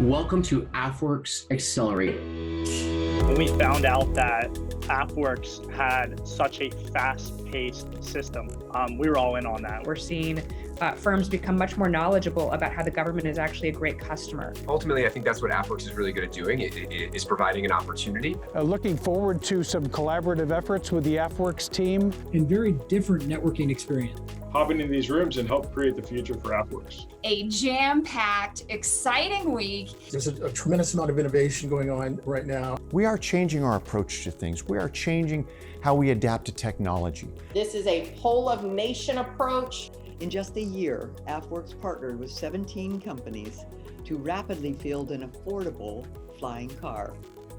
Welcome to AFWERX Accelerate. When we found out that AFWERX had such a fast-paced system, we were all in on that. We're seeing firms become much more knowledgeable about how the government is actually a great customer. Ultimately, I think that's what AFWERX is really good at doing, is providing an opportunity. Looking forward to some collaborative efforts with the AFWERX team. And very different networking experience. Hopping in these rooms and help create the future for AFWERX. A jam-packed, exciting week. There's a tremendous amount of innovation going on right now. We are changing our approach to things. We are changing how we adapt to technology. This is a whole-of-nation approach. In just a year, AFWERX partnered with 17 companies to rapidly field an affordable flying car.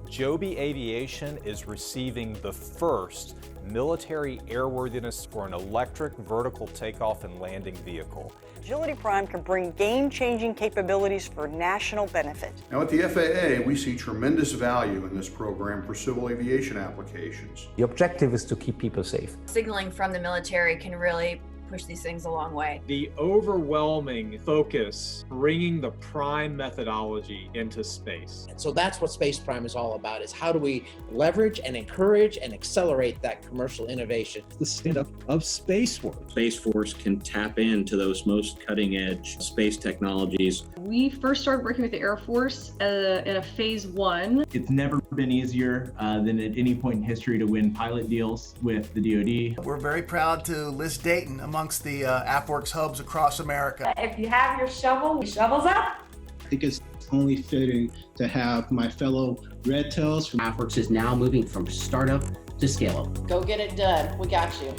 Joby Aviation is receiving the first military airworthiness for an electric vertical takeoff and landing vehicle. Agility Prime can bring game-changing capabilities for national benefit. Now at the FAA, we see tremendous value in this program for civil aviation applications. The objective is to keep people safe. Signaling from the military can really push these things a long way. The overwhelming focus, bringing the prime methodology into space. And so that's what Space Prime is all about, is how do we leverage and encourage and accelerate that commercial innovation. The stand-up of space work. Space Force can tap into those most cutting-edge space technologies. We first started working with the Air Force in a phase 1. It's never been easier than at any point in history to win pilot deals with the DoD. We're very proud to list Dayton amongst the AFWERX hubs across America. If you have your shovel, shovels up. I think it's only fitting to have my fellow Red Tails from AFWERX is now moving from startup to scale up. Go get it done. We got you.